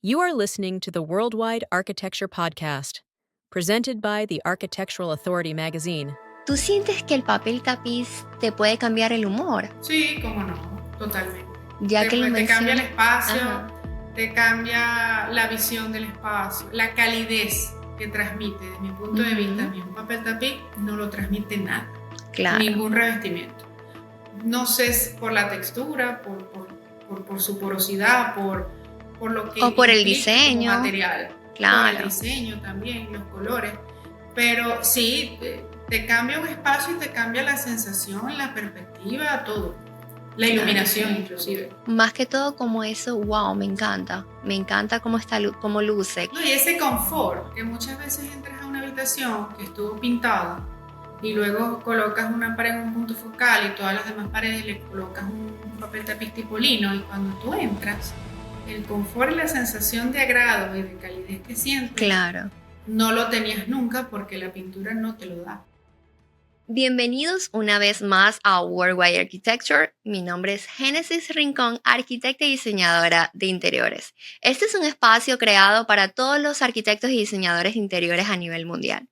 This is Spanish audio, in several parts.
You are listening to the Worldwide Architecture Podcast, presented by the Architectural Authority magazine. ¿Tú sientes que el papel tapiz te puede cambiar el humor? Sí, cómo no, totalmente. Ya que lo te cambia el mencionas. espacio, Ajá. te cambia la visión del espacio, la calidez que transmite. Desde mi punto de vista, un papel tapiz no lo transmite nada, Claro. ningún revestimiento. No sé si por la textura, por su porosidad, por lo que O por el implica diseño. como material. Claro. Por el diseño también, los colores. Pero sí, te cambia un espacio y te cambia la sensación, la perspectiva, todo. La iluminación inclusive. Más que todo como eso, wow, me encanta. Me encanta cómo está, cómo luce. No, y ese confort, que muchas veces entras a una habitación que estuvo pintada y luego colocas una pared en un punto focal y todas las demás paredes le colocas un papel tapiz tipo lino, y cuando tú entras, el confort y la sensación de agrado y de calidez que sientes, Claro. no lo tenías nunca porque la pintura no te lo da. Bienvenidos una vez más a Worldwide Architecture. Mi nombre es Génesis Rincón, arquitecta y diseñadora de interiores. Este es un espacio creado para todos los arquitectos y diseñadores de interiores a nivel mundial.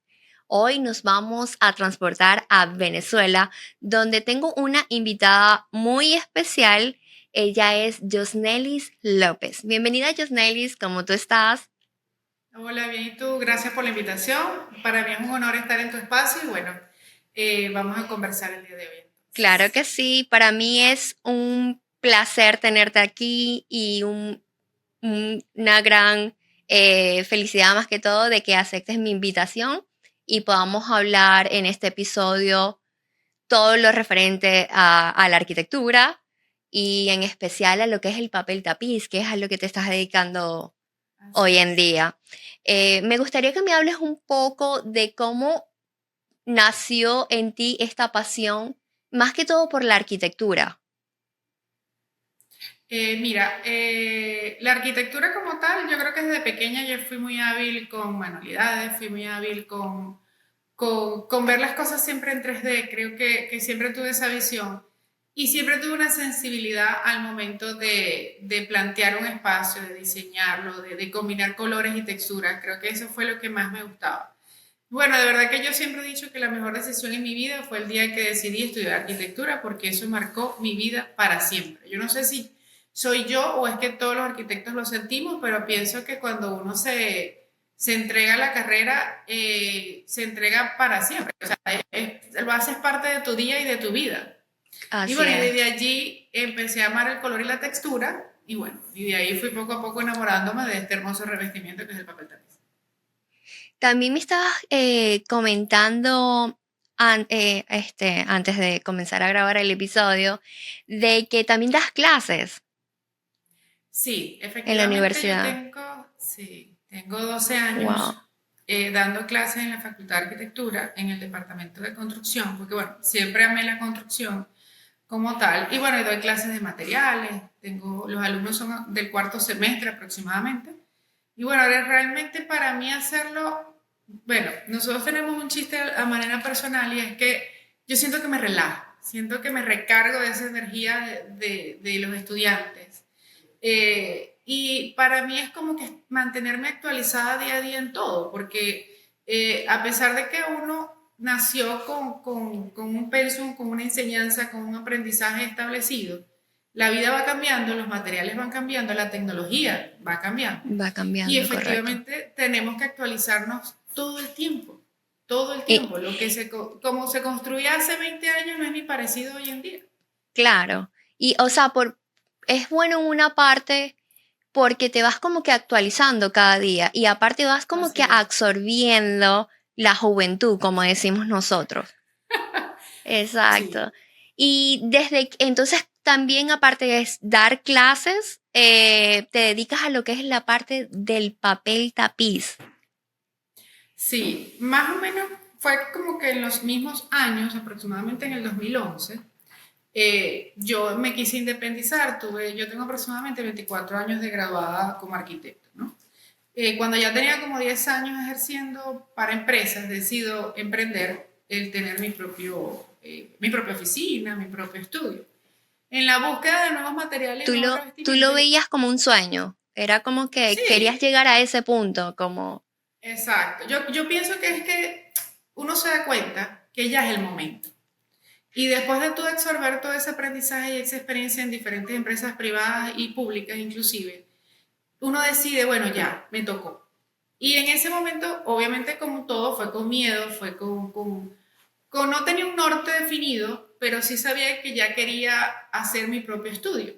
Hoy nos vamos a transportar a Venezuela, donde tengo una invitada muy especial. Ella es Yosnelis López. Bienvenida, Yosnelis, ¿cómo tú estás? Hola, bien, ¿y tú? Gracias por la invitación. Para mí es un honor estar en tu espacio y bueno, vamos a conversar el día de hoy. Claro que sí, para mí es un placer tenerte aquí y una gran felicidad más que todo de que aceptes mi invitación y podamos hablar en este episodio todo lo referente a la arquitectura y en especial a lo que es el papel tapiz, que es a lo que te estás dedicando hoy en día. Me gustaría que me hables un poco de cómo nació en ti esta pasión, más que todo por la arquitectura. Mira, la arquitectura como tal, yo creo que desde pequeña yo fui muy hábil con manualidades, fui muy hábil con ver las cosas siempre en 3D. Creo que siempre tuve esa visión y siempre tuve una sensibilidad al momento de plantear un espacio, de diseñarlo, de combinar colores y texturas. Creo que eso fue lo que más me gustaba. Bueno, de verdad que yo siempre he dicho que la mejor decisión en mi vida fue el día que decidí estudiar arquitectura, porque eso marcó mi vida para siempre. Yo no sé si soy yo o es que todos los arquitectos lo sentimos, pero pienso que cuando uno se entrega a la carrera, se entrega para siempre. O sea, lo haces parte de tu día y de tu vida. Así Y bueno, y es. desde allí empecé a amar el color y la textura, y bueno, y de ahí fui poco a poco enamorándome de este hermoso revestimiento que es el papel tapiz. También me estabas comentando antes de comenzar a grabar el episodio de que también das clases Sí, en la efectivamente universidad. tengo 12 años Wow. dando clases en la Facultad de Arquitectura, en el Departamento de Construcción, porque bueno, siempre amé la construcción como tal. Y bueno, y doy clases de materiales, los alumnos son del cuarto semestre aproximadamente. Y bueno, realmente para mí hacerlo, bueno, nosotros tenemos un chiste a manera personal y es que yo siento que me relajo, siento que me recargo de esa energía de los estudiantes. Y para mí es como que mantenerme actualizada día a día en todo, porque a pesar de que uno nació con un pensum, con una enseñanza, con un aprendizaje establecido, la vida va cambiando, los materiales van cambiando, la tecnología va cambiando. Va Y cambiando, correcto. efectivamente tenemos que actualizarnos todo el tiempo, todo el Y tiempo. Como se construía hace 20 años no es ni parecido hoy en día. claro, y o sea, es bueno en una parte porque te vas como que actualizando cada día y aparte vas como Así que es. absorbiendo la juventud, como decimos nosotros. Sí. Exacto. Y entonces también aparte de dar clases, te dedicas a lo que es la parte del papel tapiz. Sí, más o menos fue como que en los mismos años, aproximadamente en el 2011, yo me quise independizar. Yo tengo aproximadamente 24 años de graduada como arquitecto, ¿no? Cuando ya tenía como 10 años ejerciendo para empresas, decido emprender el tener mi propia oficina, mi propio estudio. En la búsqueda de nuevos materiales y nuevos Tú lo revestimientos, veías como un sueño. Era como que querías Sí, llegar a ese punto, como, exacto. Yo pienso que es que uno se da cuenta que ya es el momento. Y después de tú absorber todo ese aprendizaje y esa experiencia en diferentes empresas privadas y públicas inclusive, uno decide, bueno, ya, me tocó. Y en ese momento, obviamente como todo, fue con miedo, fue no tenía un norte definido, pero sí sabía que ya quería hacer mi propio estudio.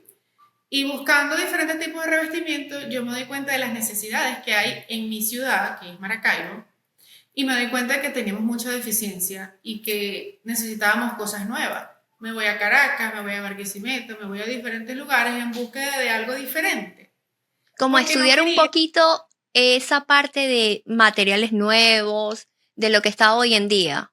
Y buscando diferentes tipos de revestimiento, yo me doy cuenta de las necesidades que hay en mi ciudad, que es Maracaibo, y me doy cuenta de que teníamos mucha deficiencia y que necesitábamos cosas nuevas. Me voy a Caracas, me voy a Barquisimeto, me voy a diferentes lugares en búsqueda de algo diferente. como Porque no estudiar un quería, poquito esa parte de materiales nuevos, de lo que está hoy en día.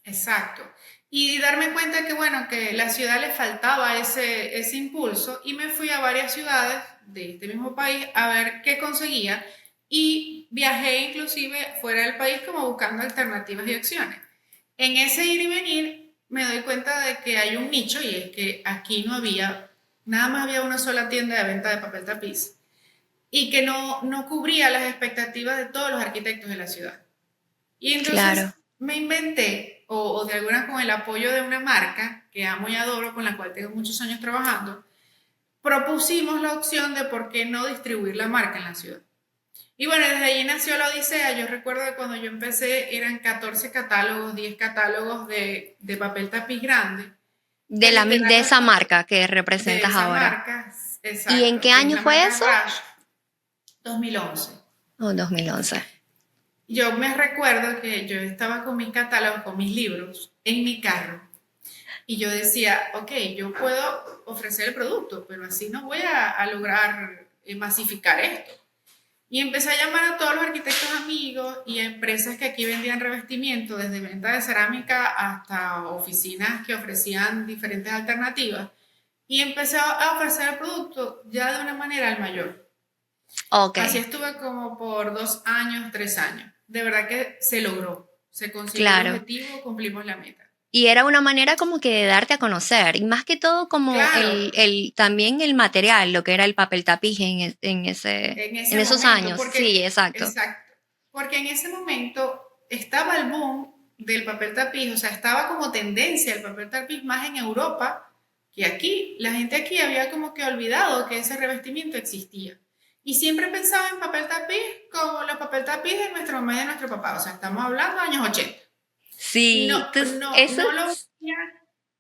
exacto. Y darme cuenta que, bueno, que la ciudad le faltaba ese impulso y me fui a varias ciudades de este mismo país a ver qué conseguía y viajé inclusive fuera del país como buscando alternativas y opciones. En ese ir y venir me doy cuenta de que hay un nicho y es que aquí no había, nada más había una sola tienda de venta de papel tapiz y que no cubría las expectativas de todos los arquitectos de la ciudad. Y Claro. entonces me inventé, o de alguna con el apoyo de una marca que amo y adoro, con la cual tengo muchos años trabajando, propusimos la opción de por qué no distribuir la marca en la ciudad. Y bueno, desde allí nació la odisea. Yo recuerdo que cuando yo empecé eran 14 catálogos, 10 catálogos de papel tapiz grande, que De esa literalmente marca que de representas esa ahora. marca, ¿Y en exacto, qué que es año la fue marca eso? Rush 2011. Oh, 2011. Yo me recuerdo que yo estaba con mis catálogos, con mis libros, en mi carro. Y yo decía, ok, yo puedo ofrecer el producto, pero así no voy a lograr masificar esto. Y empecé a llamar a todos los arquitectos amigos y a empresas que aquí vendían revestimiento, desde venta de cerámica hasta oficinas que ofrecían diferentes alternativas. Y empecé a ofrecer el producto ya de una manera al mayor. Ok, Así estuve como por 2 años, 3 años. De verdad que se logró, se consiguió el claro. objetivo, cumplimos la meta. Y era una manera como que de darte a conocer, y más que todo como Claro, también el material, lo que era el papel tapiz en en ese esos momento, años. Sí, exacto. exacto, porque en ese momento estaba el boom del papel tapiz, o sea, estaba como tendencia el papel tapiz más en Europa que aquí. La gente aquí había como que olvidado que ese revestimiento existía. Y siempre pensaba en papel tapiz como los papel tapiz de nuestra mamá y de nuestro papá, o sea, estamos hablando de años 80. No, Sí, entonces, no, eso, no lo veían,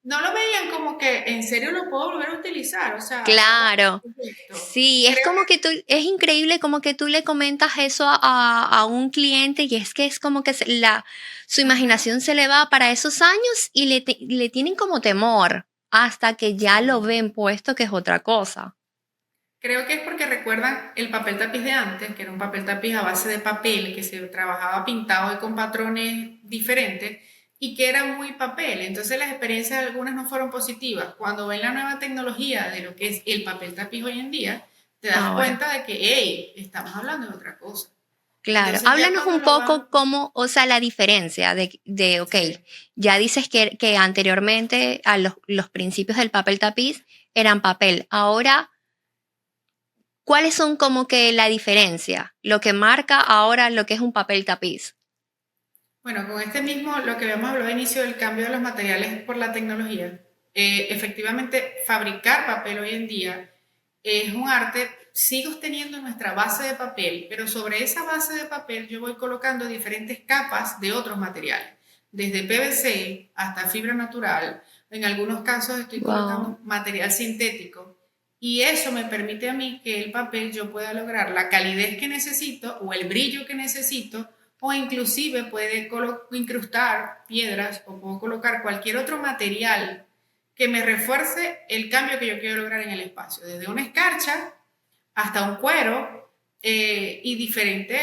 no lo veían como que en serio lo puedo volver a utilizar, o sea, ¿cómo claro. es esto? Sí, es Creo como que tú, es increíble como que tú le comentas eso a un cliente y es que es como que su ajá, imaginación se le va para esos años y le tienen como temor hasta que ya lo sí. ven puesto que es otra cosa. Creo que es porque recuerdan el papel tapiz de antes, que era un papel tapiz a base de papel, que se trabajaba pintado y con patrones diferentes, y que era muy papel. Entonces las experiencias de algunas no fueron positivas. Cuando ven la nueva tecnología de lo que es el papel tapiz hoy en día, te das Ahora. cuenta de que, hey, estamos hablando de otra cosa. Claro, Entonces ya háblanos cuando un lo poco van, cómo, o sea, la diferencia ok, sí, ya dices que anteriormente a los principios del papel tapiz eran papel. Ahora, ¿cuáles son como que la diferencia? Lo que marca ahora lo que es un papel tapiz. bueno, con este mismo, lo que habíamos hablado al inicio del cambio de los materiales por la tecnología, efectivamente fabricar papel hoy en día es un arte. Sigo teniendo nuestra base de papel, pero sobre esa base de papel yo voy colocando diferentes capas de otros materiales, desde PVC hasta fibra natural. En algunos casos estoy Wow, colocando material sintético y eso me permite a mí que el papel yo pueda lograr la calidez que necesito o el brillo que necesito, o inclusive puede incrustar piedras o puedo colocar cualquier otro material que me refuerce el cambio que yo quiero lograr en el espacio, desde una escarcha hasta un cuero y diferentes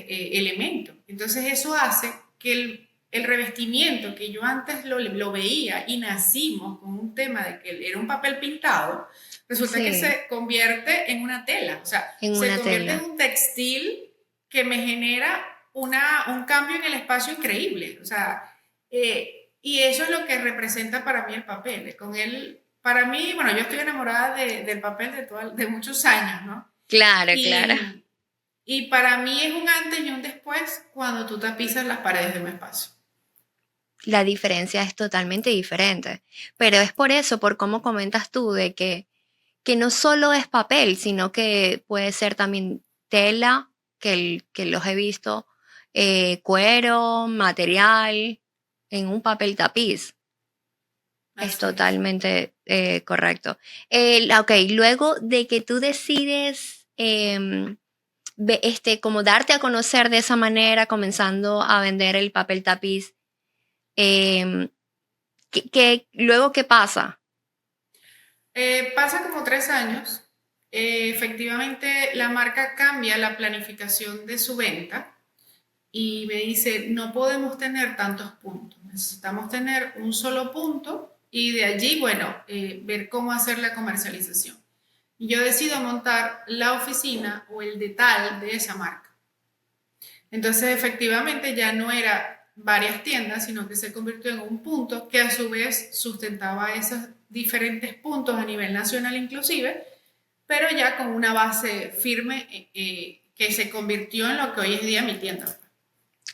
elementos. Entonces eso hace que el revestimiento que yo antes lo veía y nacimos con un tema de que era un papel pintado, resulta que sí, se convierte en una tela, o sea, en se una convierte en tela. un textil que me genera un cambio en el espacio increíble. O sea, y eso es lo que representa para mí el papel. Con él, para mí, bueno, yo estoy enamorada del papel de muchos años, ¿no? Claro, claro. Y para mí es un antes y un después cuando tú tapizas las paredes de un espacio. La diferencia es totalmente diferente. Pero es por eso, por cómo comentas tú, de que no solo es papel, sino que puede ser también tela, que los he visto, cuero, material, en un papel tapiz. Es Así es. totalmente correcto. Ok, luego de que tú decides como darte a conocer de esa manera, comenzando a vender el papel tapiz, em, luego qué pasa? Pasa como 3 años. Efectivamente, la marca cambia la planificación de su venta y me dice, no podemos tener tantos puntos, necesitamos tener un solo punto y de allí, bueno, ver cómo hacer la comercialización. Y yo decido montar la oficina o el detal de esa marca. Entonces, efectivamente, ya no era varias tiendas, sino que se convirtió en un punto que a su vez sustentaba esos diferentes puntos a nivel nacional inclusive, pero ya con una base firme que se convirtió en lo que hoy es día mi tienda.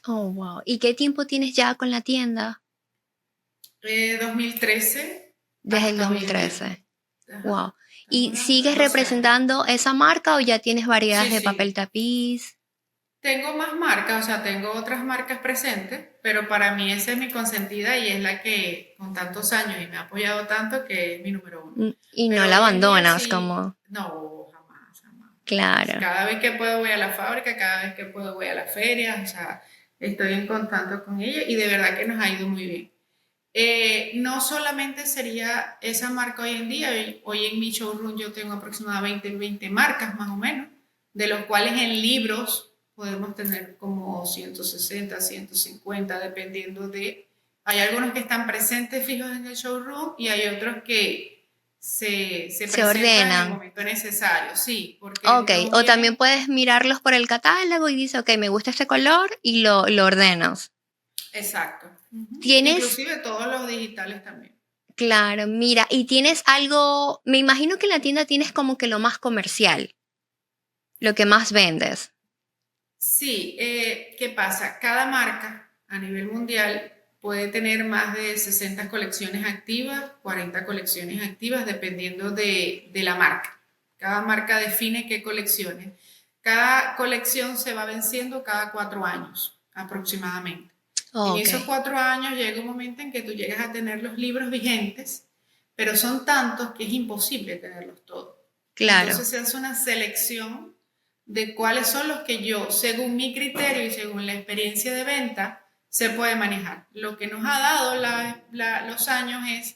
Oh, wow. ¿Y qué tiempo tienes ya con la tienda? 2013 Desde el hasta hoy en día. 2013. Ajá. Wow. Estamos ¿Y unos sigues 12 años. representando esa marca o ya tienes variedades Sí, de papel sí. tapiz? Tengo más marcas, o sea, tengo otras marcas presentes, pero para mí esa es mi consentida y es la que con tantos años y me ha apoyado tanto que es mi número uno. Y no Pero la hoy en día abandonas sí, como... no, jamás, jamás, jamás. Claro. Cada vez que puedo voy a la fábrica, cada vez que puedo voy a la feria, o sea, estoy en contacto con ella y de verdad que nos ha ido muy bien. No solamente sería esa marca hoy en día, hoy en mi showroom yo tengo aproximadamente 20 marcas más o menos, de los cuales en libros podemos tener como 160, 150, dependiendo de... Hay algunos que están presentes fijos en el showroom y hay otros que se Se presentan en el ordenan. momento necesario, sí, porque Ok. no O también vienen... puedes mirarlos por el catálogo y dices, ok, me gusta este color y lo ordenas. Exacto. Ujú. Tienes, Inclusive todos los digitales también. claro, mira, y tienes algo, me imagino que en la tienda tienes como que lo más comercial, lo que más vendes. Sí, ¿qué pasa? Cada marca a nivel mundial puede tener más de 60 colecciones activas, 40 colecciones activas, dependiendo de la marca. Cada marca define qué colecciones. Cada colección se va venciendo cada 4 años aproximadamente. En Ok, esos 4 años llega un momento en que tú llegas a tener los libros vigentes, pero son tantos que es imposible tenerlos todos. claro, Entonces se hace una selección de cuáles son los que yo, según mi criterio y según la experiencia de venta, se puede manejar. Lo que nos ha dado los años es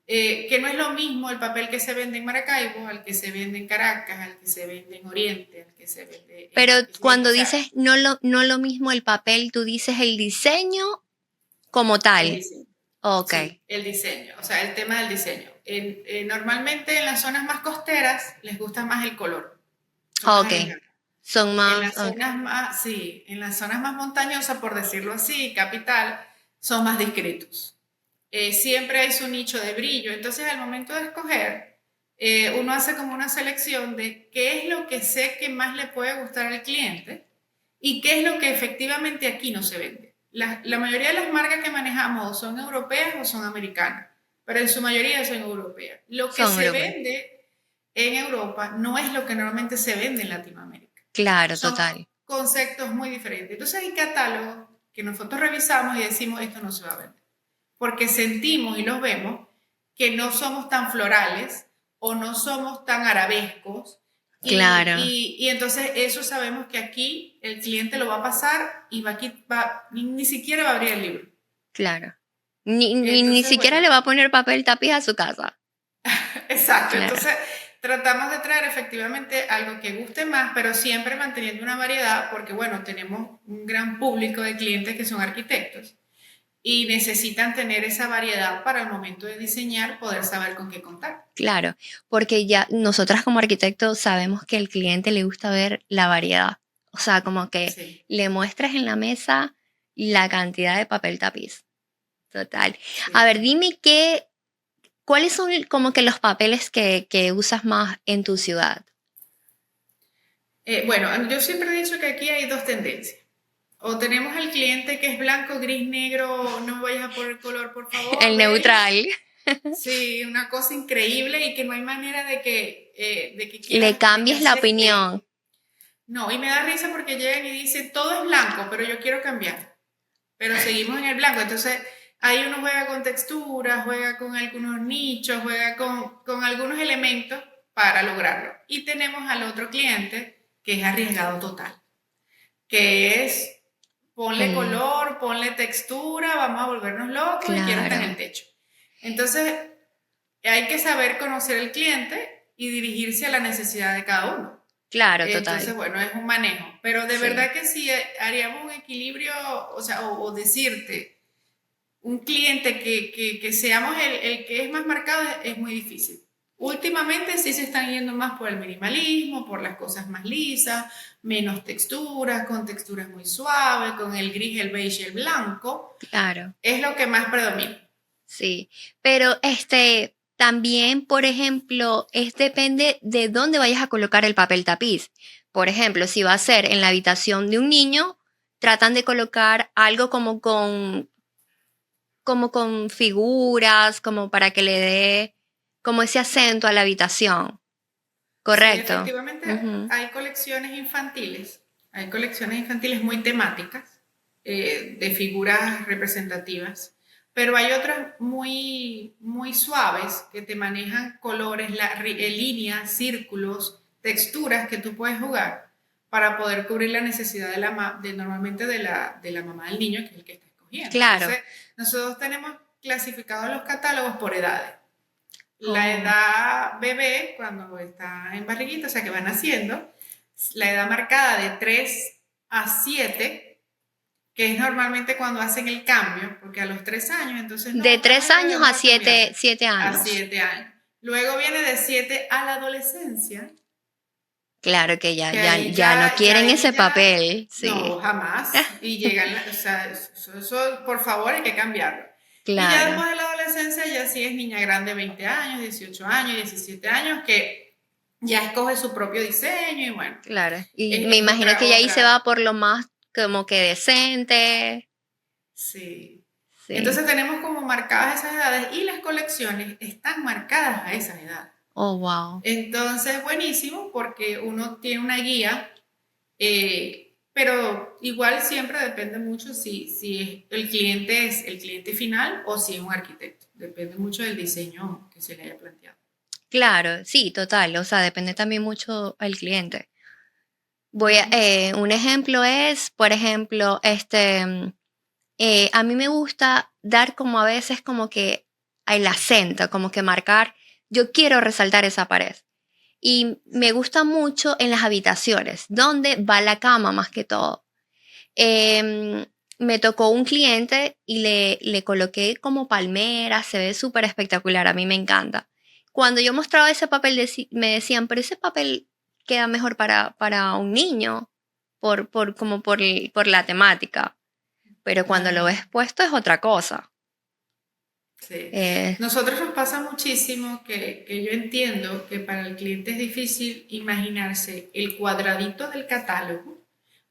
que no es lo mismo el papel que se vende en Maracaibo al que se vende en Caracas, al que se vende en Oriente, al que se vende en pero Barquisimeto. cuando O sea, dices no lo mismo el papel, tú dices el diseño como el tal. diseño. Ok, Sí, el diseño, o sea, el tema del diseño. Normalmente en las zonas más costeras les gusta más el color, son más ok, arriesgados. son En más, las ok. zonas más, sí, en las zonas más montañosas, por decirlo así, capital, son más discretos. Siempre hay su nicho de brillo. Entonces, al momento de escoger, uno hace como una selección de qué es lo que sé que más le puede gustar al cliente y qué es lo que efectivamente aquí no se vende. La mayoría de las marcas que manejamos son europeas o son americanas, pero en su mayoría son europeas. Lo que Son se europeos. vende en Europa no es lo que normalmente se vende en Latinoamérica. Claro, Son total. conceptos muy diferentes. Entonces hay catálogos que nosotros revisamos y decimos esto no se va a vender. Porque sentimos y los vemos que no somos tan florales o no somos tan arabescos Claro, y entonces eso sabemos que aquí el cliente lo va a pasar y ni siquiera va a abrir el libro. claro. Ni Entonces, siquiera bueno, le va a poner papel tapiz a su casa. exacto. Claro. Entonces tratamos de traer efectivamente algo que guste más, pero siempre manteniendo una variedad porque, bueno, tenemos un gran público de clientes que son arquitectos y necesitan tener esa variedad para el momento de diseñar, poder saber con qué contar. Claro, porque ya nosotras como arquitectos sabemos que al cliente le gusta ver la variedad. O sea, como que Sí, le muestres en la mesa la cantidad de papel tapiz. Total. A ver, sí. dime cuáles son como que los papeles que usas más en tu ciudad. Bueno, yo siempre he dicho que aquí hay dos tendencias. O tenemos al cliente que es blanco, gris, negro, no me vayas a poner color, por favor, El beige. neutral. Sí, una cosa increíble y que no hay manera de que Le quieras, de que cambies la acepte. opinión. No, y me da risa porque llegan y dicen, todo es blanco, pero yo quiero cambiar. Pero seguimos en el blanco. Entonces, ahí uno juega con texturas, juega con algunos nichos, juega con algunos elementos para lograrlo. Y tenemos al otro cliente que es arriesgado total, que es ponle El, color, ponle textura, vamos a volvernos locos y quiero estar en el claro, techo. Entonces, hay que saber conocer el cliente y dirigirse a la necesidad de cada uno. claro, Entonces, total. bueno, es un manejo. Pero de Sí. verdad que si haríamos un equilibrio, o sea, o decirte, un cliente que seamos el que es más marcado es muy difícil. Últimamente sí se están yendo más por el minimalismo, por las cosas más lisas, menos texturas, con texturas muy suaves, con el gris, el beige y el blanco. Claro, Es lo que más predomina. sí. Pero también, por ejemplo, depende de dónde vayas a colocar el papel tapiz. Por ejemplo, si va a ser en la habitación de un niño, tratan de colocar algo como con figuras, como para que le dé como ese acento a la habitación. Sí, Correcto. efectivamente Ujú. hay colecciones infantiles muy temáticas, de figuras representativas, pero hay otras muy, muy suaves que te manejan colores, líneas, círculos, texturas que tú puedes jugar para poder cubrir la necesidad normalmente de la mamá del niño, que es el que está escogiendo. Claro. Entonces, nosotros tenemos clasificados los catálogos por edades. La Oh. edad bebé, cuando está en barriguita, o sea que va naciendo, la edad marcada de 3 a 7, que es normalmente cuando hacen el cambio, porque a los 3 años, entonces De no, 3 ay, años a vamos a cambiar 7 a años. 7 años. Luego viene de 7 a la adolescencia, Claro que ya, que ya, ahí ya no ya quieren ahí ese ya, papel, no, sí. jamás, y llegan, o sea, eso, por favor hay que cambiarlo. Y ya Claro, después de la adolescencia, ya sí es niña grande, 20 años, 18 años, 17 años, que ya escoge su propio diseño y bueno, claro. Y me es imagino que ya ahí se otra, va por lo más como que decente. sí. Sí. Entonces tenemos como marcadas esas edades y las colecciones están marcadas a esas edades. Oh, wow. Entonces, buenísimo porque uno tiene una guía. Pero igual siempre depende mucho si el cliente es el cliente final o si es un arquitecto. Depende mucho del diseño que se le haya planteado. Claro, sí, total. O sea, depende también mucho del cliente. Ujú. Un ejemplo es, por ejemplo, a mí me gusta dar como a veces como que el acento, como que marcar, yo quiero resaltar esa pared. Y me Exacto. gusta mucho en las habitaciones, donde va la cama más que todo. Em, Me tocó un cliente y le coloqué como palmeras, se ve súper espectacular, a mí me encanta. Cuando yo mostraba ese papel, me decían, pero ese papel queda mejor para un niño, como por la temática. Pero cuando lo Claro, ves puesto es otra cosa. sí. Eh, Nosotros nos pasa muchísimo que yo entiendo que para el cliente es difícil imaginarse el cuadradito del catálogo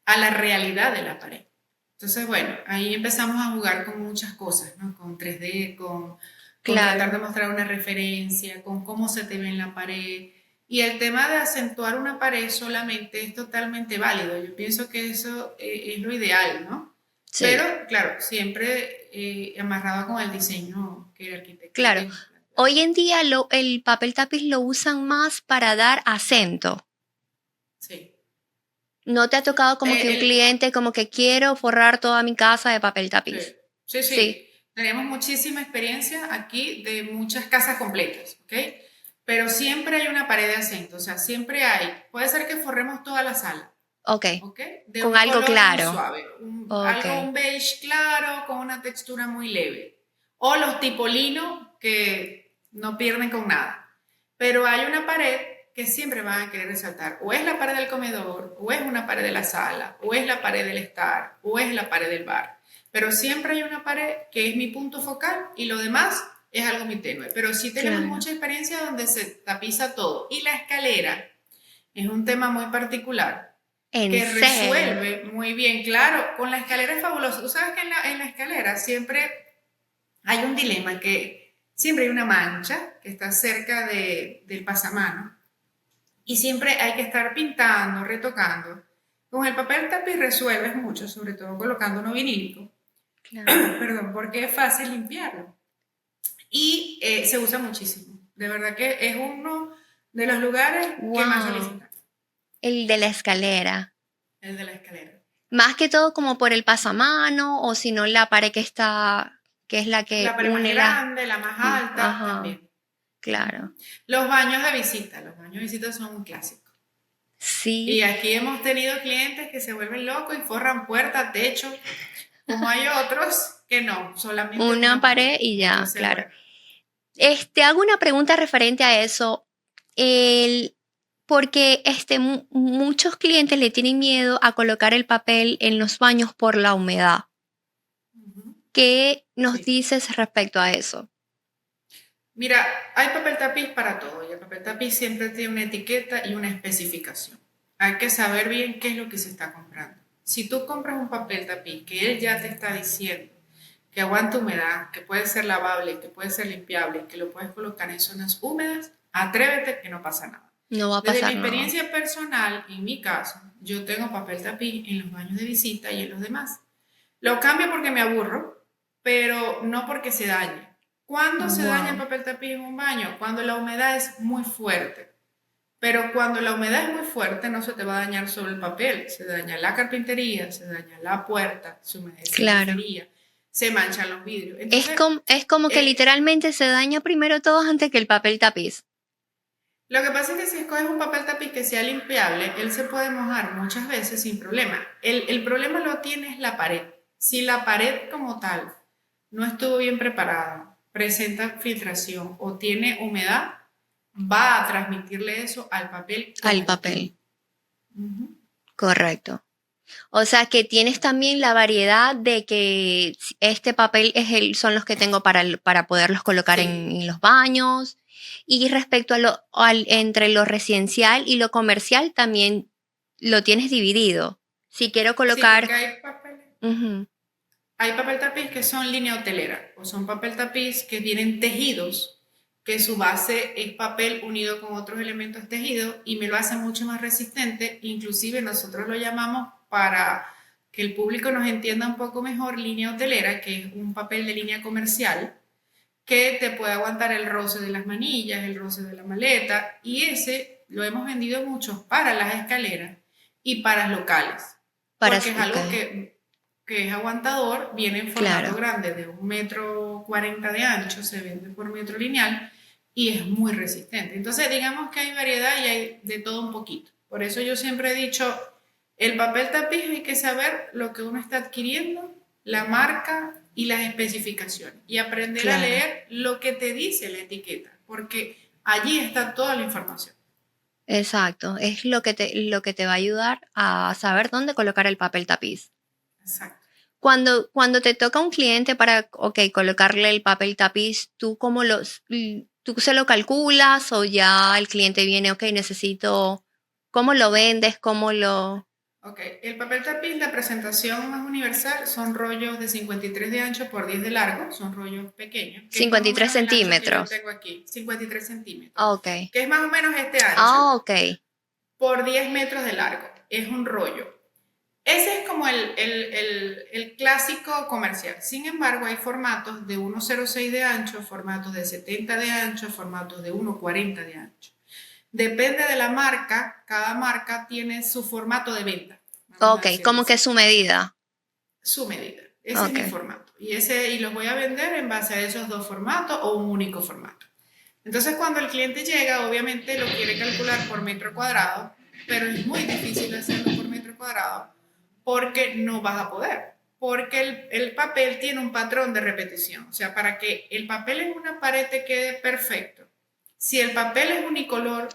a la realidad de la pared. Entonces, bueno, ahí empezamos a jugar con muchas cosas, ¿no? Con 3D, con tratar claro, de mostrar una referencia, con cómo se te ve en la pared. Y el tema de acentuar una pared solamente es totalmente válido. Yo pienso que eso es lo ideal, ¿no? Pero, sí, claro, siempre amarrado con el diseño que el arquitecto claro. tenga. Hoy en día el papel tapiz lo usan más para dar acento. Sí. ¿No te ha tocado como que un El, cliente como que quiero forrar toda mi casa de papel Sí, tapiz? sí, Sí, sí. Tenemos muchísima experiencia aquí de muchas casas completas, ¿ok? Pero siempre hay una pared de acento, o sea, siempre hay. Puede ser que forremos toda la sala, ok. ¿ok? De Con un algo color muy claro. suave, Ok, algo, un beige claro con una textura muy leve. O los tipo lino que no pierden con nada. Pero hay una pared que siempre van a querer resaltar. O es la pared del comedor, o es una pared de la sala, o es la pared del estar, o es la pared del bar. Pero siempre hay una pared que es mi punto focal y lo demás es algo muy tenue. Pero sí tenemos claro. mucha experiencia donde se tapiza todo. Y la escalera Es un tema muy particular ¿En que serio? resuelve muy bien. Claro, con la escalera es fabuloso. Tú sabes que en la escalera siempre hay un dilema, que siempre hay una mancha que está cerca del pasamano y siempre hay que estar pintando, retocando. Con el papel tapiz resuelves mucho, sobre todo colocando uno vinílico, Claro. perdón, porque es fácil limpiarlo y se usa muchísimo. De verdad que es uno de los lugares que más Wow. solicitan, El de la escalera. el de la escalera. Más que todo como por el pasamano o si no la pared que es la que La pared más une la... grande, la más alta, Ajá, también. claro. Ujú. Los baños de visita son un clásico. Sí, Y aquí hemos tenido clientes que se vuelven locos y forran puerta, techo, como hay otros que no, solamente una una pared. pared y ya, Entonces, claro. bueno, Hago una pregunta referente a eso. El, porque muchos clientes le tienen miedo a colocar el papel en los baños por la humedad. ujú, ¿Qué nos sí. dices respecto a eso? Mira, hay papel tapiz para todo y el papel tapiz siempre tiene una etiqueta y una especificación. Hay que saber bien qué es lo que se está comprando. Si tú compras un papel tapiz que él ya te está diciendo que aguanta humedad, que puede ser lavable, que puede ser limpiable, que lo puedes colocar en zonas húmedas, atrévete que no pasa nada. No va a Desde mi pasar nada. experiencia personal, en mi caso, yo tengo papel tapiz en los baños de visita y en los demás. Lo cambio porque me aburro, pero no porque se dañe. ¿Cuándo se daña el Wow, papel tapiz en un baño? Cuando la humedad es muy fuerte. Pero cuando la humedad es muy fuerte, no se te va a dañar solo el papel, se daña la carpintería, se daña la puerta, se humedece la claro. grifería, se manchan los vidrios. Entonces, Es como que eh, literalmente se daña primero todo antes que el papel tapiz. lo que pasa es que si escoges un papel tapiz que sea limpiable, él se puede mojar muchas veces sin problema. El problema lo tiene es la pared. Si la pared como tal no estuvo bien preparada, presenta filtración o tiene humedad, va a transmitirle eso al papel Al como el papel, tuyo. Ujú. correcto. O sea que tienes también la variedad de que este papel son los que tengo para poderlos colocar Sí, en los baños. Y respecto a entre lo residencial y lo comercial, también lo tienes dividido. Si quiero sí, porque colocar, hay papeles. ujú, Hay papel tapiz que son línea hotelera o son papel tapiz que vienen tejidos, que su base es papel unido con otros elementos tejidos y me lo hace mucho más resistente. Inclusive nosotros lo llamamos, para que el público nos entienda un poco mejor, línea hotelera, que es un papel de línea comercial que te puede aguantar el roce de las manillas, el roce de la maleta, y ese lo hemos vendido mucho para las escaleras y para locales, porque es ok, algo que es aguantador, viene en formato claro. grande de 1,40 m de ancho, se vende por metro lineal y es muy resistente. Entonces, digamos que hay variedad y hay de todo un poquito. Por eso yo siempre he dicho, el papel tapiz hay que saber lo que uno está adquiriendo, la marca y las especificaciones y aprender a Claro, leer lo que te dice la etiqueta, porque allí está toda la información. exacto. Es lo que te va a ayudar a saber dónde colocar el papel tapiz. Exacto. Cuando te toca un cliente para, ok, colocarle el papel tapiz, ¿tú se lo calculas o ya el cliente viene, ok, necesito, ¿cómo lo vendes? ¿Cómo lo...? Ok, el papel tapiz, la presentación más universal son rollos de 53 de ancho por 10 de largo, son rollos pequeños, que es más cincuenta o y tres menos el ancho que yo centímetros. tengo aquí, 53 centímetros, Ok. que es más o menos este ancho Ah, ok. por 10 metros de largo, es un rollo. Ese es como el clásico comercial. Sin embargo, hay formatos de 1,06 de ancho, formatos de 70 de ancho, formatos de 1,40 de ancho. Depende de la marca, cada marca tiene su formato de venta, vamos a Ok, decirlo como que así, su medida. su medida. Ese es Ok. mi formato. Y los voy a vender en base a esos dos formatos o un único formato. Entonces, cuando el cliente llega, obviamente lo quiere calcular por metro cuadrado, pero es muy difícil hacerlo por metro cuadrado porque no vas a poder. Porque el papel tiene un patrón de repetición. O sea, para que el papel en una pared te quede perfecto, si el papel es unicolor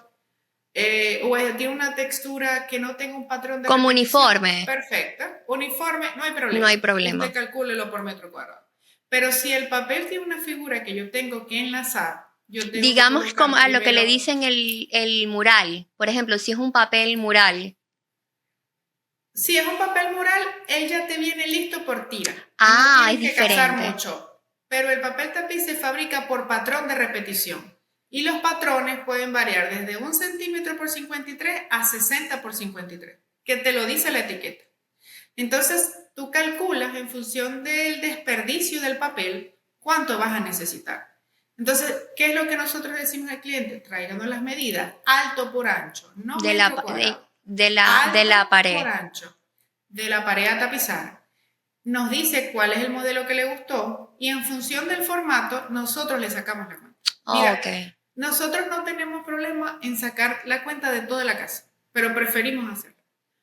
tiene una textura que no tenga un patrón de Como repetición, uniforme, perfecta, uniforme, no hay no hay problema. problema. Usted calcúlelo por metro cuadrado. Pero si el papel tiene una figura que yo tengo que enlazar, Yo tengo que Digamos como colocar a lo que le primero. dicen el mural. Por ejemplo, si es un papel mural. Si es un papel mural, él ya te viene listo por tira y no Ah, es tienes que cazar diferente. mucho. Pero el papel tapiz se fabrica por patrón de repetición y los patrones pueden variar desde 1 centímetro por 53 a 60 por 53, que te lo dice la etiqueta. Entonces, tú calculas en función del desperdicio del papel cuánto vas a necesitar. Entonces, ¿qué es lo que nosotros decimos al cliente? Tráiganos las medidas, alto por ancho, no De la, metro cuadrado, de la alto por pared. ancho, de la pared a tapizar. Nos dice cuál es el modelo que le gustó y en función del formato, nosotros le sacamos la cuenta. Oh, Mira, ok. nosotros no tenemos problema en sacar la cuenta de toda la casa, pero preferimos hacerlo.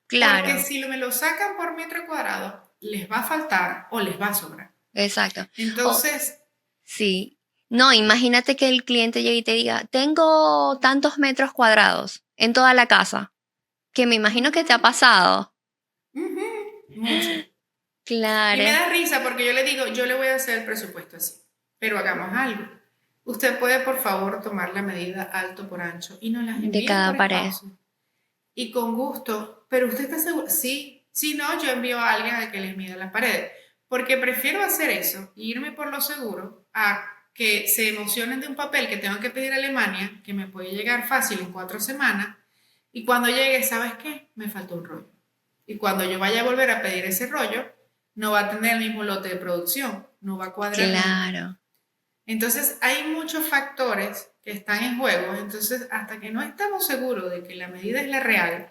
Porque Claro, si me lo sacan por metro cuadrado, les va a faltar o les va a sobrar. exacto. Oh, Entonces, sí. No, imagínate que el cliente llegue y te diga, tengo tantos metros cuadrados en toda la casa, que me imagino que te ha pasado. mucho. Y me Claro, da risa porque yo le digo, yo le voy a hacer el presupuesto así, pero hagamos algo. Usted puede, por favor, tomar la medida alto por ancho y nos las de envía cada por pared. espacio. Y con gusto, pero usted está seguro, sí, si no, yo envío a alguien a que les mida las paredes, porque prefiero hacer eso e irme por lo seguro a que se emocionen de un papel que tengo que pedir a Alemania, que me puede llegar fácil en 4 semanas, y cuando llegue, ¿sabes qué? Me faltó un rollo. Y cuando yo vaya a volver a pedir ese rollo, no va a tener el mismo lote de producción, no va a cuadrar nunca. Claro, Entonces hay muchos factores que están en juego, entonces hasta que no estamos seguros de que la medida es la real,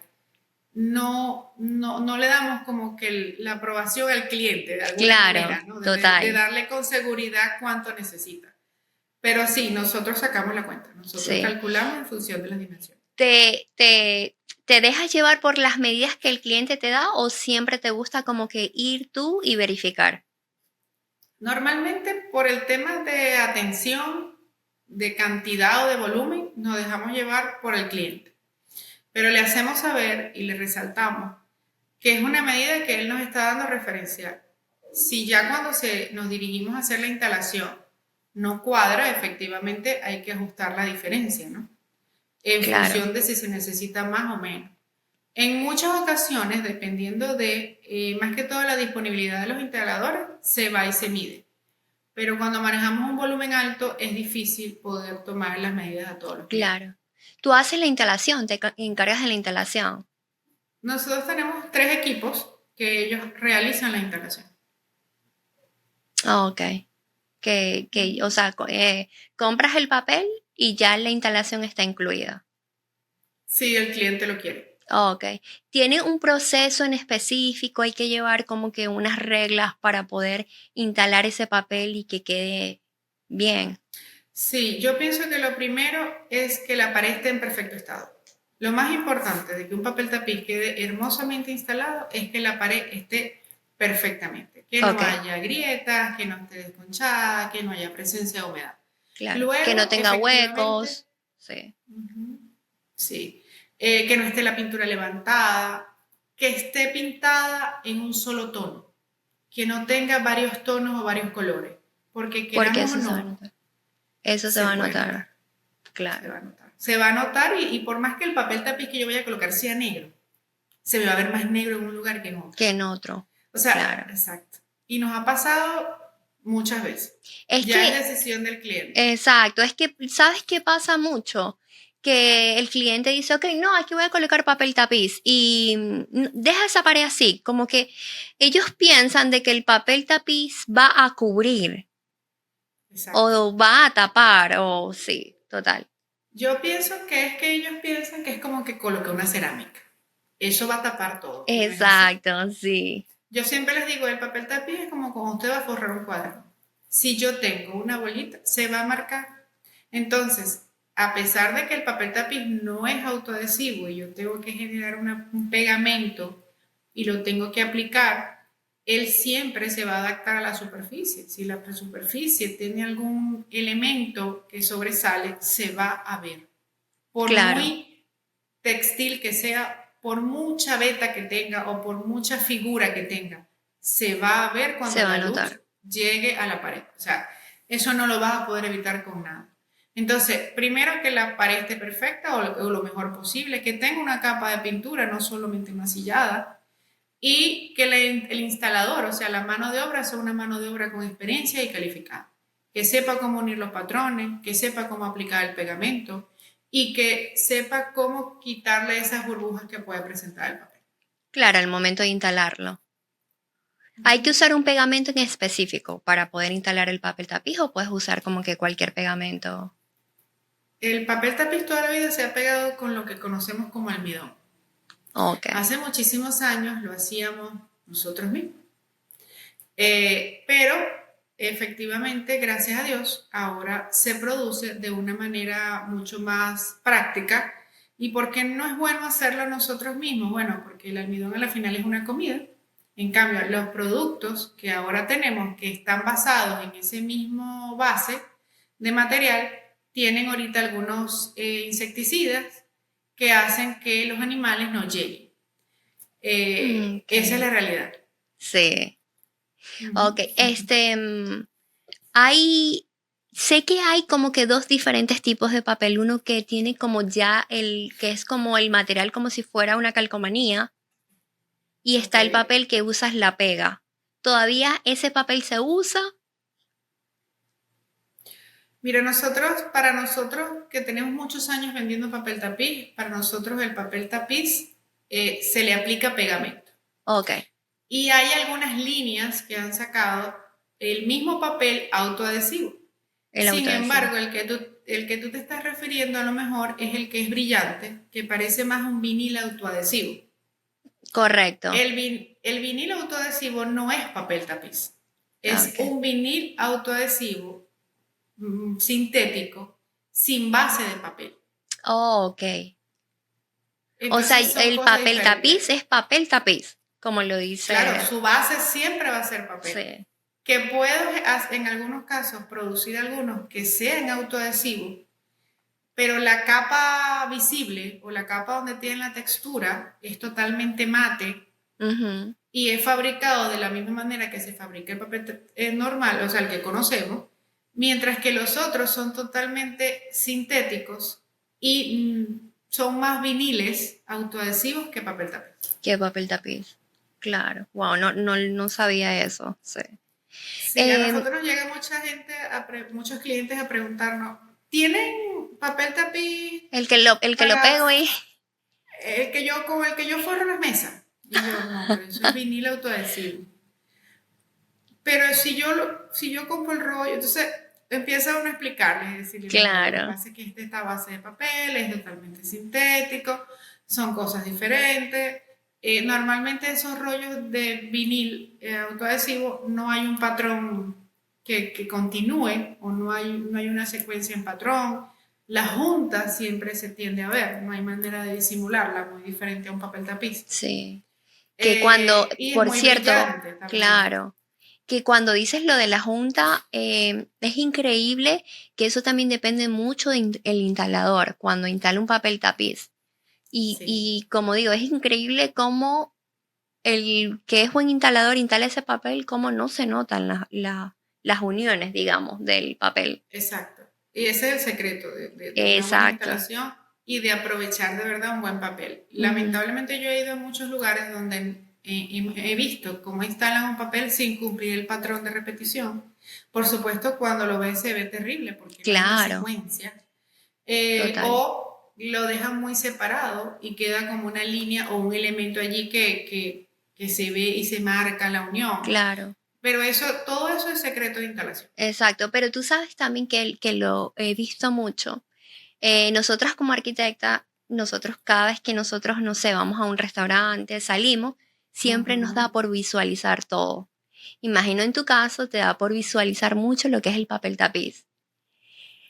no le damos como que la aprobación al cliente de alguna claro, manera, ¿no? De total. darle con seguridad cuánto necesita. Pero sí, nosotros sacamos la cuenta, nosotros Sí. calculamos en función de las dimensiones. ¿Te, te, te dejas llevar por las medidas que el cliente te da o siempre te gusta como que ir tú y verificar? Normalmente por el tema de atención, de cantidad o de volumen, nos dejamos llevar por el cliente. Pero le hacemos saber y le resaltamos que es una medida que él nos está dando referencia. Si ya cuando nos dirigimos a hacer la instalación no cuadra, efectivamente hay que ajustar la diferencia, ¿no? En Claro, función de si se necesita más o menos. En muchas ocasiones, dependiendo de más que todo la disponibilidad de los instaladores, se va y se mide. Pero cuando manejamos un volumen alto es difícil poder tomar las medidas a todos los clientes. claro. Tú haces la instalación, encargas de la instalación. Nosotros tenemos 3 equipos que ellos realizan la instalación. Ah, ok. O sea, compras el papel y ya la instalación está incluida. Si el cliente lo quiere. Ah, ok. ¿Tiene un proceso en específico? Hay que llevar como que unas reglas para poder instalar ese papel y que quede bien. Sí, yo pienso que lo primero es que la pared esté en perfecto estado. Lo más importante de que un papel tapiz quede hermosamente instalado es que la pared esté perfectamente, que no Ok, haya grietas, que no esté desconchada, que no haya presencia de humedad. claro. Que no Luego, tenga efectivamente, huecos. Sí. ujú, sí, que no esté la pintura levantada, que esté pintada en un solo tono, que no tenga varios tonos o varios colores, porque Porque queramos o eso se va a no, notar. Eso se se va a puede notar. notar. Se Claro. va a notar. Se va a notar y por más que el papel tapiz que yo vaya a colocar sea negro, se me va a ver más negro en un lugar que en otro. Que en otro. O sea, Claro. exacto. Y nos ha pasado muchas veces. Es Ya que es decisión del cliente. exacto, es que, ¿sabes qué pasa mucho? Que el cliente dice, ok, no, aquí voy a colocar papel tapiz y deja esa pared así, como que ellos piensan de que el papel tapiz va a cubrir Exacto. o va a tapar, o sí, total. Yo pienso que es que ellos piensan que es como que coloqué una cerámica. Eso va a tapar todo. Y no es así. Exacto, sí, Yo siempre les digo, el papel tapiz es como cuando usted va a forrar un cuaderno. Si yo tengo una bolita, se va a marcar. Entonces, a pesar de que el papel tapiz no es autoadhesivo y yo tengo que generar un pegamento y lo tengo que aplicar, él siempre se va a adaptar a la superficie. Si la superficie tiene algún elemento que sobresale, se va a ver. Por claro, muy textil que sea, por mucha veta que tenga o por mucha figura que tenga, se va a ver se cuando va a la luz notar. llegue a la pared. O sea, eso no lo vas a poder evitar con nada. Entonces, primero que la pared esté perfecta o lo mejor posible, que tenga una capa de pintura, no solamente masillada, y que el instalador, o sea, la mano de obra, sea una mano de obra con experiencia y calificada, que sepa cómo unir los patrones, que sepa cómo aplicar el pegamento y que sepa cómo quitarle esas burbujas que puede presentar el papel. Claro, al momento de instalarlo. ¿Hay que usar un pegamento en específico para poder instalar el papel tapiz o puedes usar como que cualquier pegamento? El papel tapiz toda la vida se ha pegado con lo que conocemos como almidón. Ok. Hace muchísimos años lo hacíamos nosotros mismos. Pero efectivamente, gracias a Dios, ahora se produce de una manera mucho más práctica. ¿Y por qué no es bueno hacerlo nosotros mismos? Bueno, porque el almidón a la final es una comida. En cambio, los productos que ahora tenemos que están basados en ese mismo base de material tienen ahorita algunos insecticidas que hacen que los animales no lleguen. Ok. Esa es la realidad. Sí. Ok. Ujú. Sé que hay como que dos diferentes tipos de papel. Uno que tiene como ya que es como el material como si fuera una calcomanía. Y Ok. está el papel que usas la pega. ¿Todavía ese papel se usa? Mira, para nosotros que tenemos muchos años vendiendo papel tapiz, para nosotros el papel tapiz se le aplica pegamento. Ok, Y hay algunas líneas que han sacado el mismo papel autoadhesivo. el Sin autoadhesivo. embargo, el que tú te estás refiriendo a lo mejor es el que es brillante, que parece más un vinil autoadhesivo. Correcto. El vinil autoadhesivo no es papel tapiz, es Ok. un vinil autoadhesivo sintético sin base de papel. Oh, ok. O sea, Entonces son el cosas papel diferentes. tapiz es papel tapiz, como lo Claro, dice. su base siempre va a ser papel. Sí. Que puedo en algunos casos producir algunos que sean autoadhesivos, pero la capa visible o la capa donde tiene la textura es totalmente mate Ujú. y es fabricado de la misma manera que se fabrica el papel normal, o sea, el que conocemos, mientras que los otros son totalmente sintéticos y son más viniles autoadhesivos que papel tapiz. ¿Qué papel tapiz? Claro. Wow, no sabía eso. Sí. Sí, a Em, nosotros nos llega mucha gente, muchos clientes a preguntarnos, ¿tienen papel tapiz el que lo para pego ahí. con el que yo forro las mesas? Y yo, no, pero eso es vinil autoadhesivo. Pero si yo compro el rollo, entonces empieza uno a explicarles, decirle, mira, lo que Claro. pasa es que esta base de papel es totalmente sintético, son cosas diferentes. Normalmente esos rollos de vinil autoadhesivo no hay un patrón que continúe o no hay una secuencia en patrón. La junta siempre se tiende a ver, no hay manera de disimularla, muy diferente a un papel tapiz. Sí. Que cuando, Y es por muy cierto, brillante también. claro, que cuando dices lo de la junta, es increíble que eso también depende mucho del instalador, cuando instala un papel tapiz. Y, Sí. y como digo, es increíble cómo el que es buen instalador instala ese papel, cómo no se notan las uniones, digamos, del papel. Exacto. Y ese es el secreto de una buena Exacto. instalación y de aprovechar de verdad un buen papel. Ujú. Lamentablemente yo he ido a muchos lugares donde he visto cómo instalan un papel sin cumplir el patrón de repetición. Por supuesto, cuando lo ves se ve terrible porque no hay una Claro, secuencia. total. O lo dejan muy separado y queda como una línea o un elemento allí que se ve y se marca la unión. Claro. Pero todo eso es secreto de instalación. Exacto, pero tú sabes también que lo he visto mucho. Nosotras como arquitecta, nosotros cada vez que nosotros, no sé, vamos a un restaurante, salimos, siempre nos da Ujú. por visualizar todo. Imagino en tu caso te da por visualizar mucho lo que es el papel tapiz.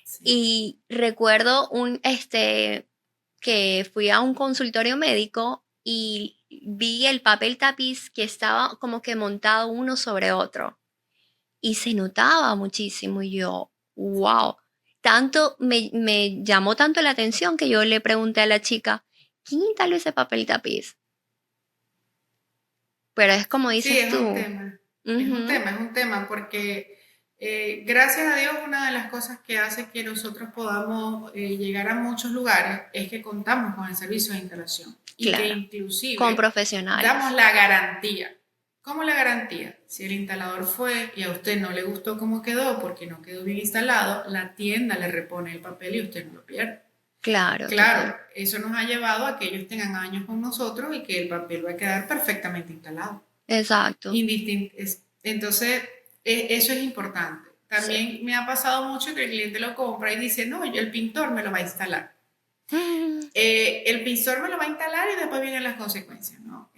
Sí. Y recuerdo que fui a un consultorio médico y vi el papel tapiz que estaba como que montado uno sobre otro y se notaba muchísimo y yo, wow, tanto me llamó tanto la atención que yo le pregunté a la chica, ¿quién instaló ese papel tapiz? Pero es como Sí, dices tú. es un Ujú. tema, es un tema, porque Gracias a Dios, una de las cosas que hace que nosotros podamos llegar a muchos lugares es que contamos con el servicio de instalación y que Claro, con inclusive damos profesionales. la garantía. ¿Cómo la garantía? Si el instalador fue y a usted no le gustó cómo quedó porque no quedó bien instalado, la tienda le repone el papel y usted no lo pierde. Claro, Claro, total. eso nos ha llevado a que ellos tengan años con nosotros y que el papel va a quedar perfectamente instalado. Exacto. Entonces, eso es importante. Sí. También me ha pasado mucho que el cliente lo compra y dice, no, el pintor me lo va a instalar. Mm, El pintor me lo va a instalar y después vienen las consecuencias, ¿no?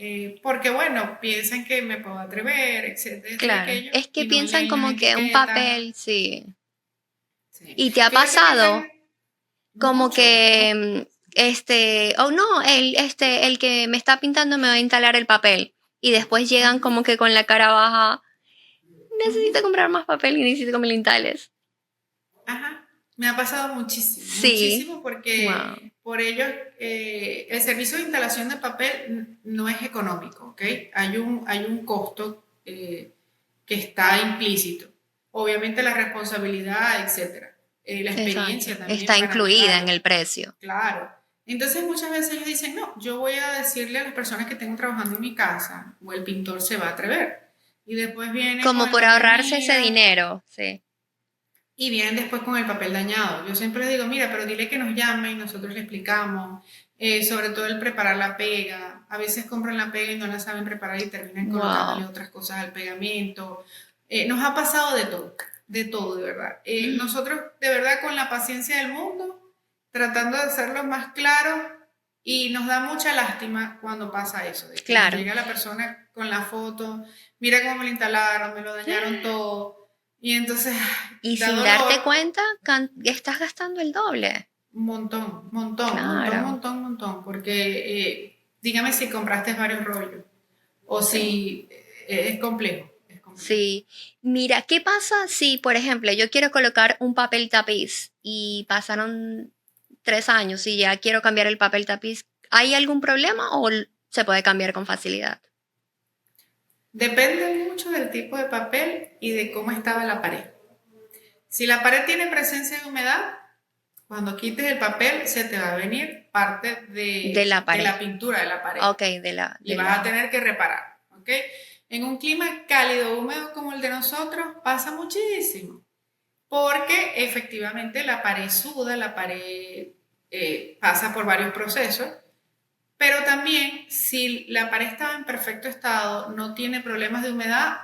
Porque, bueno, piensan que me puedo atrever, etcétera, esto y claro. aquello, Es que y no piensan leen las como que un etiquetas. papel, sí. Sí. ¿Y te ha Fíjate que acá pasado como mucho, que oh no, el que me está pintando me va a instalar el papel y después llegan ujú, como que con la cara baja, necesito ujú. comprar más papel y necesito que me lo instales? Ajá, me ha pasado muchísimo, Sí. muchísimo porque Wow. por ello el servicio de instalación de papel no es económico, ¿ok? Hay un costo que está implícito. Obviamente la responsabilidad, etcétera. La Exacto. experiencia también Está para incluida en arreglarlo, el precio. claro. Entonces muchas veces ellos dicen, no, yo voy a decirle a las personas que tengo trabajando en mi casa o el pintor se va a atrever. Y después viene con Como el por papel, ahorrarse ese mira, dinero, sí. y vienen después con el papel dañado. Yo siempre les digo, mira, pero dile que nos llame y nosotros le explicamos. Sobre todo el preparar la pega. A veces compran la pega y no la saben preparar y terminan colocándole Wow. otras cosas al pegamento. Nos ha pasado de todo, de verdad. Nosotros, de verdad, con la paciencia del mundo, tratando de hacerlo más claro y nos da mucha lástima cuando pasa eso, de que nos Claro. llega la persona con la foto, mira cómo me lo instalaron, me lo dañaron todo. Y entonces Y da sin darte dolor cuenta, estás gastando el doble. un montón, montón, montón, Claro, montón, montón, porque dígame si compraste varios rollos o sí. si es complejo, es complejo. Sí. Mira, ¿qué pasa si, por ejemplo, yo quiero colocar un papel tapiz y pasaron 3 años y ya quiero cambiar el papel tapiz? ¿Hay algún problema o se puede cambiar con facilidad? Depende mucho del tipo de papel y de cómo estaba la pared. Si la pared tiene presencia de humedad, cuando quites el papel se te va a venir parte De la de pared. la pintura de la pared Ok, y de vas a la. tener que reparar, ¿ok? En un clima cálido, húmedo como el de nosotros, pasa muchísimo. Porque efectivamente la pared suda, la pared pasa por varios procesos, pero también si la pared estaba en perfecto estado, no tiene problemas de humedad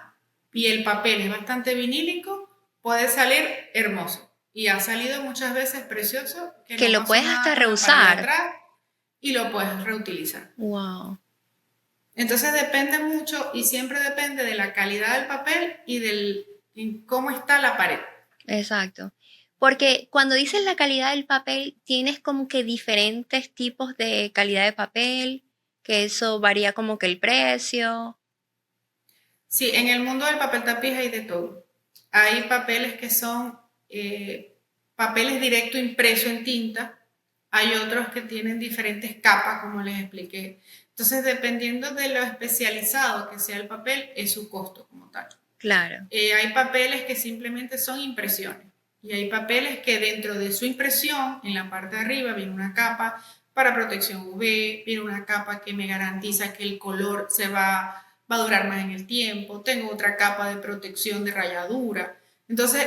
y el papel es bastante vinílico, puede salir hermoso. Y ha salido muchas veces precioso, que Que no lo pasó puedes nada hasta con la pared de reusar. atrás y lo puedes reutilizar. Wow. Entonces depende mucho y siempre depende de la calidad del papel y cómo está la pared. Exacto. Porque cuando dices la calidad del papel, tienes como que diferentes tipos de calidad de papel, que eso varía como que el precio. Sí, en el mundo del papel tapiz hay de todo. Hay papeles que son papeles directo impreso en tinta, hay otros que tienen diferentes capas, como les expliqué. Entonces, dependiendo de lo especializado que sea el papel, es su costo como tal. Claro. Hay papeles que simplemente son impresiones y hay papeles que dentro de su impresión, en la parte de arriba, viene una capa para protección UV, viene una capa que me garantiza que el color va a durar más en el tiempo, tengo otra capa de protección de rayadura. Entonces,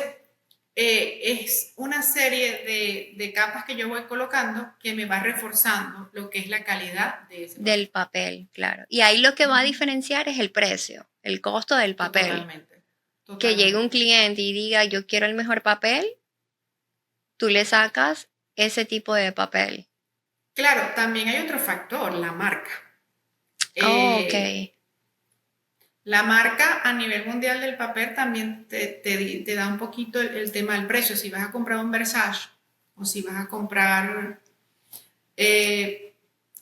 es una serie de capas que yo voy colocando que me va reforzando lo que es la calidad de ese papel. Del papel, claro. Y ahí lo que va a Ujú. diferenciar es el precio, el costo del papel. Totalmente, Que llegue un totalmente. cliente y diga, yo quiero el mejor papel, tú le sacas ese tipo de papel. Claro, también hay otro factor, la marca. Oh, ok. Eh, la marca a nivel mundial del papel también te da un poquito el tema del precio. Si vas a comprar un Versace o si vas a comprar eh,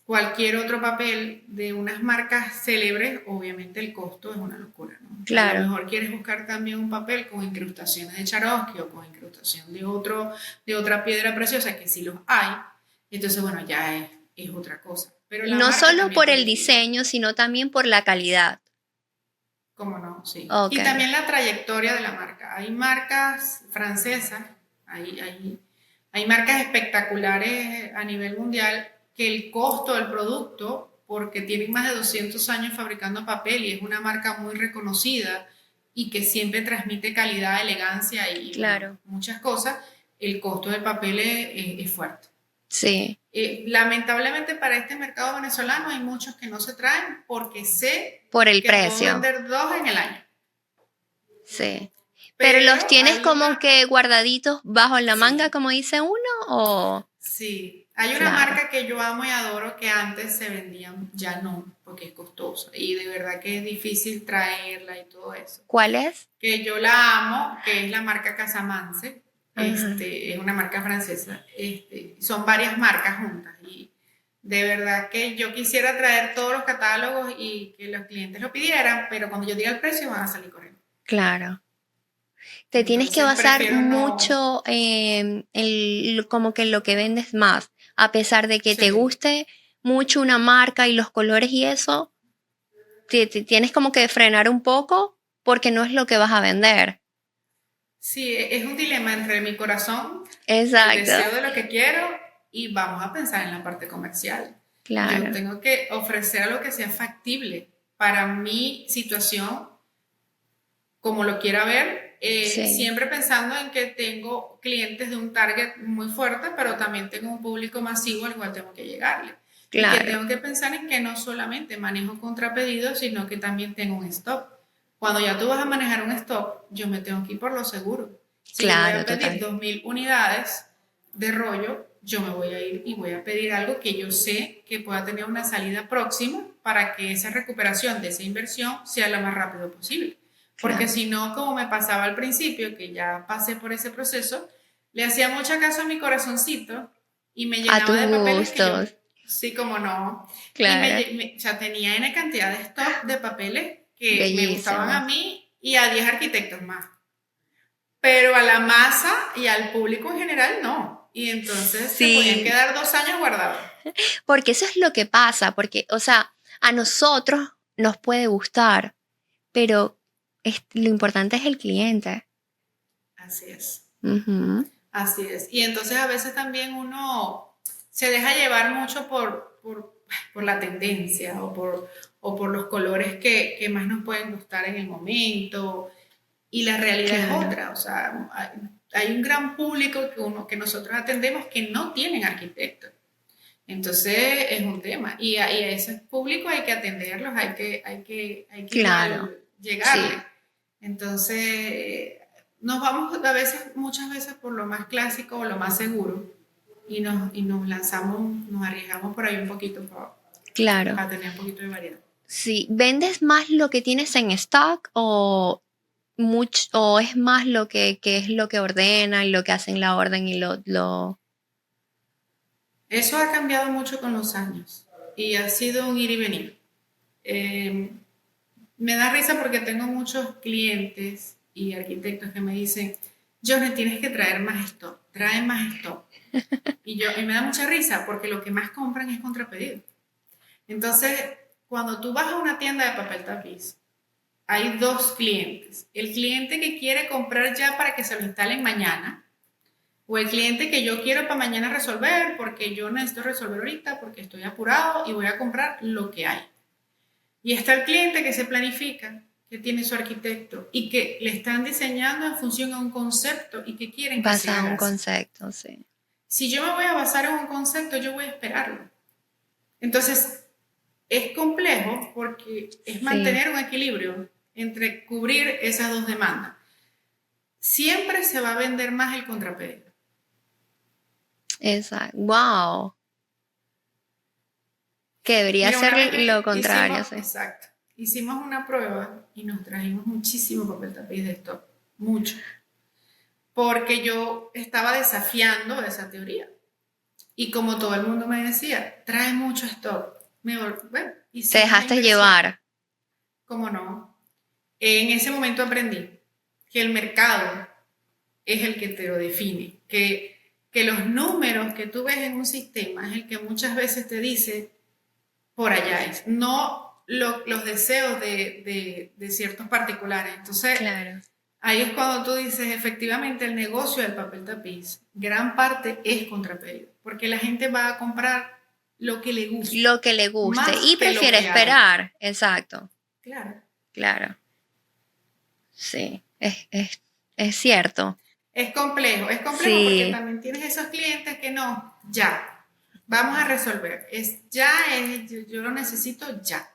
cualquier otro papel de unas marcas célebres, obviamente el costo es una locura, ¿no? A lo Claro. mejor quieres buscar también un papel con incrustaciones de Swarovski o con incrustación de otra piedra preciosa, que sí los hay. Entonces, bueno, ya es otra cosa. Pero Y la no marca solo también por te el define. diseño, sino también por la calidad. Cómo no, sí. Ok, Y también la trayectoria de la marca. Hay marcas francesas, hay marcas espectaculares a nivel mundial que el costo del producto, porque tienen más de 200 años fabricando papel y es una marca muy reconocida y que siempre transmite calidad, elegancia y bueno, claro. muchas cosas, el costo del papel es fuerte. Sí, Lamentablemente para este mercado venezolano hay muchos que no se traen porque sé por el que puedo precio. vender 2 en el año. Sí. Pero Pero los tienes hay como una, que guardaditos bajo la manga, sí, como dice uno, o sí, hay una claro. marca que yo amo y adoro que antes se vendían, ya no, porque es costosa y de verdad que es difícil traerla y todo eso. ¿Cuál es? Que yo la amo, que es la marca Casamance, Ajá. es una marca francesa, son varias marcas juntas y de verdad que yo quisiera traer todos los catálogos y que los clientes lo pidieran, pero cuando yo diga el precio van a salir corriendo. Claro. Te tienes que Entonces basar prefiero no, mucho en como que lo que vendes más, a pesar de que te sí, guste mucho una marca y los colores y eso, te tienes como que frenar un poco porque no es lo que vas a vender. sí, es un dilema entre mi corazón, el Exacto. deseo de lo que quiero y vamos a pensar en la parte comercial. Yo Claro. tengo que ofrecer algo que sea factible para mi situación como lo quiera ver, Sí, siempre pensando en que tengo clientes de un target muy fuerte, pero también tengo un público masivo al cual tengo que llegarle. Y que claro. tengo que pensar en que no solamente manejo contrapedidos, sino que también tengo un stop. Cuando ya tú vas a manejar un stop, yo me tengo que ir por lo seguro. Si yo voy Claro, a pedir total. 2.000 unidades de rollo, yo me voy a ir y voy a pedir algo que yo sé que pueda tener una salida próxima para que esa recuperación de esa inversión sea lo más rápido posible. Porque Claro. si no, como me pasaba al principio, que ya pasé por ese proceso, le hacía mucho caso a mi corazoncito y me A llenaba tus de papeles que yo, gustos. sí, como no, y Claro. o sea, tenía N cantidad de stock de papeles que me gustaban a Bellísimo. mí y a 10 arquitectos más. Pero a la masa y al público en general no. Y entonces se podían Sí, quedar 2 años guardados. porque eso es lo que pasa, porque, o sea, a nosotros nos puede gustar, pero lo importante es el cliente. Así es. Ujú. Así es. Y entonces a veces también uno se deja llevar mucho por la tendencia o por los colores que más nos pueden gustar en el momento. Y la realidad es Claro, otra. O sea, hay un gran público que nosotros atendemos que no tienen arquitectos. Entonces es un tema. Y a ese público hay que atenderlos, hay que claro, igual llegarle. sí, Entonces nos vamos a veces, muchas veces por lo más clásico o lo más seguro y nos lanzamos, nos arriesgamos por ahí un poquito claro. para tener un poquito de variedad. Sí, ¿vendes más lo que tienes en stock o es más que es lo que ordenan, lo que hacen la orden y lo... Eso ha cambiado mucho con los años y ha sido un ir y venir. Eh, Me da risa porque tengo muchos clientes y arquitectos que me dicen, Johnny, tienes que traer más stock, trae más stock. Y me da mucha risa porque lo que más compran es contrapedido. Entonces, cuando tú vas a una tienda de papel tapiz, hay dos clientes. El cliente que quiere comprar ya para que se lo instalen mañana, o el cliente que yo quiero para mañana resolver porque yo necesito resolver ahorita porque estoy apurado y voy a comprar lo que hay. Y está el cliente que se planifica, que tiene su arquitecto y que le están diseñando en función a un concepto y que quieren que se Basado en haga un así. concepto, sí. Si yo me voy a basar en un concepto, yo voy a esperarlo. Entonces, es complejo porque es Sí, mantener un equilibrio entre cubrir esas dos demandas. Siempre se va a vender más el contrapedido. exacto. Wow, que debería Mira, una vez ser lo contrario, hicimos, sí. exacto, hicimos una prueba y nos trajimos muchísimo papel tapiz de stock, mucho, porque yo estaba desafiando esa teoría. Y como todo el mundo me decía, trae mucho stock, bueno, Te hicimos la dejaste inversión. llevar. ¿Cómo no? En ese momento aprendí que el mercado es el que te lo define, que los números que tú ves en un sistema es el que muchas veces te dice por allá es. No los deseos de ciertos particulares. Entonces, Claro. ahí es cuando tú dices, efectivamente, el negocio del papel tapiz, gran parte es contrapedido, porque la gente va a comprar lo que le gusta. Lo que le guste Más y que lo prefiere que hay. esperar. Exacto, Claro. claro. Sí, es cierto. Es complejo Sí. porque también tienes esos clientes que no, ya, vamos a resolver. Yo lo necesito ya.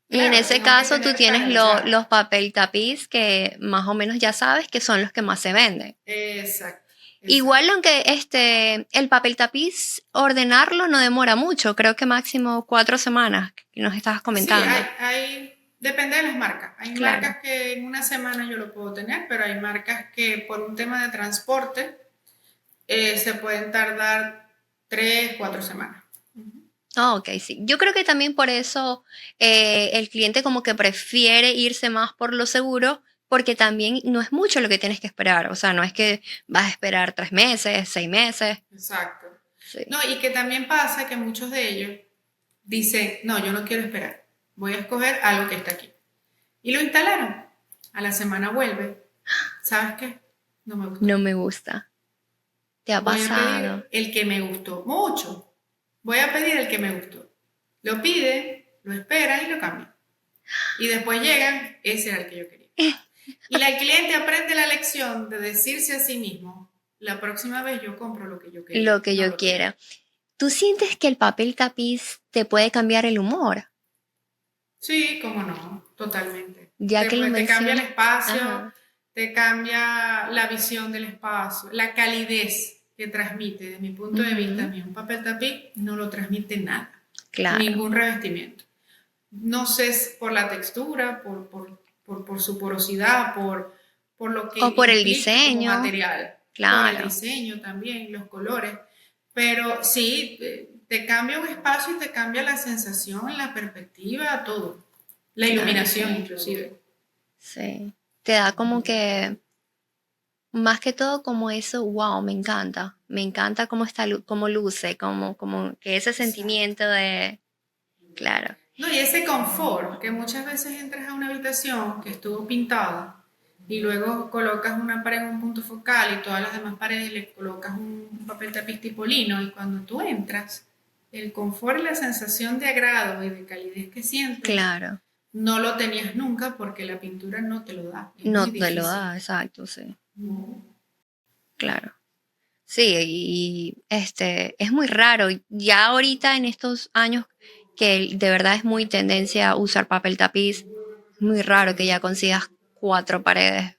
Y en Claro, ese tengo que caso tú tener tienes para allá. los papel tapiz que más o menos ya sabes que son los que más se venden. Exacto. Igual aunque el papel tapiz, ordenarlo no demora mucho, creo que máximo 4 semanas, que nos estabas Sí, comentando. depende de las marcas. Hay Claro. marcas que en una semana yo lo puedo tener, pero hay marcas que por un tema de transporte se pueden tardar 3, 4 semanas. Ah, ok, sí. Yo creo que también por eso el cliente como que prefiere irse más por lo seguro, porque también no es mucho lo que tienes que esperar. O sea, no es que vas a esperar 3 meses, 6 meses. Exacto. Sí. No, y que también pasa que muchos de ellos dicen, no, yo no quiero esperar, voy a escoger algo que está aquí. Y lo instalaron. A la semana vuelve. ¿Sabes qué? No me gustó. No me gusta. ¿Te ha Voy a pasado? pedir el que me gustó mucho. Voy a pedir el que me gustó. Lo pide, lo espera y lo cambia. Y después llegan, ese era el que yo quería. Y el cliente aprende la lección de decirse a sí mismo, la próxima vez yo compro lo que yo quería. Lo que no yo lo quiera. ¿Tú sientes que el papel tapiz te puede cambiar el humor? Sí, cómo no, totalmente. Ya que lo Te cambia el mencionas. espacio, Ajá, te cambia la visión del espacio, la calidez que transmite. Desde mi punto de vista, a mí un papel tapiz no lo transmite nada, claro. ningún revestimiento. No sé, por la textura, por su porosidad, por lo que O por el implica diseño. como material, por Claro. el diseño también, los colores. Pero sí, te cambia un espacio y te cambia la sensación, la perspectiva, todo. La Claro, iluminación, sí. inclusive. Sí. Te da como que, más que todo como eso, wow, me encanta. Me encanta cómo está, cómo luce, como que ese sentimiento de, claro. No, y ese confort, que muchas veces entras a una habitación que estuvo pintada y luego colocas una pared en un punto focal y todas las demás paredes le colocas un papel tapiz tipo lino y cuando tú entras, el confort y la sensación de agrado y de calidez que sientes, Claro. no lo tenías nunca porque la pintura no te lo da. Es No muy te lo difícil. da, exacto, sí. Claro. Sí, y es muy raro. Ya ahorita en estos años que de verdad es muy tendencia a usar papel tapiz, es muy raro que ya consigas 4 paredes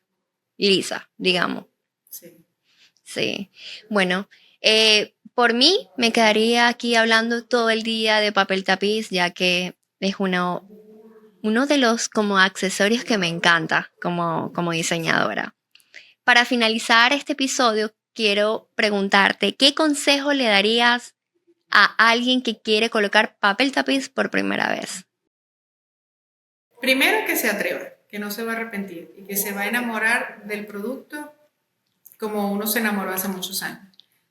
lisas, digamos. Sí. Sí. Bueno, por mí me quedaría aquí hablando todo el día de papel tapiz, ya que es uno de los como accesorios que me encanta como diseñadora. Para finalizar este episodio, quiero preguntarte, ¿qué consejo le darías a alguien que quiere colocar papel tapiz por primera vez? Primero, que se atreva, que no se va a arrepentir y que se va a enamorar del producto como uno se enamoró hace muchos años.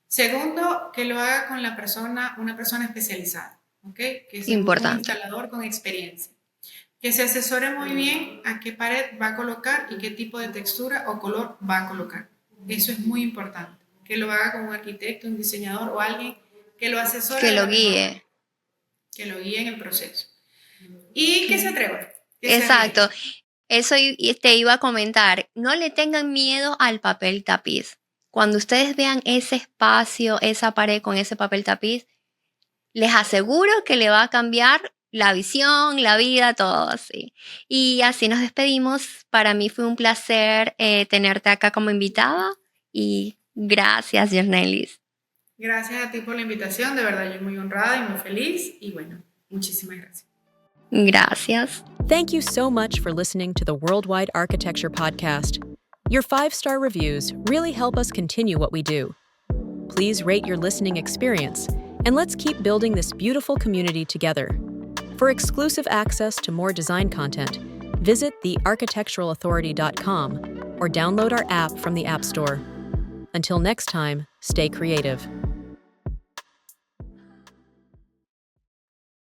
Segundo, que lo haga con una persona especializada, ¿ok? Que sea un Importante. instalador con experiencia. Que se asesore muy bien a qué pared va a colocar y qué tipo de textura o color va a colocar. Eso es muy importante. Que lo haga con un arquitecto, un diseñador o alguien que lo asesore. Que de lo la mejor guíe. manera, que lo guíe en el proceso. Y que se atreva. Que se Exacto. arriesgue. Eso te iba a comentar. No le tengan miedo al papel tapiz. Cuando ustedes vean ese espacio, esa pared con ese papel tapiz, les aseguro que le va a cambiar la visión, la vida, todo así. Y así nos despedimos. Para mí fue un placer tenerte acá como invitada y gracias, Yernelis. Gracias a ti por la invitación. De verdad, yo muy honrada y muy feliz. Y bueno, muchísimas gracias. Gracias. Thank you so much for listening to the Worldwide Architecture Podcast. Your 5-star reviews really help us continue what we do. Please rate your listening experience, and let's keep building this beautiful community together. For exclusive access to more design content, visit thearchitecturalauthority.com or download our app from the App Store. Until next time, stay creative.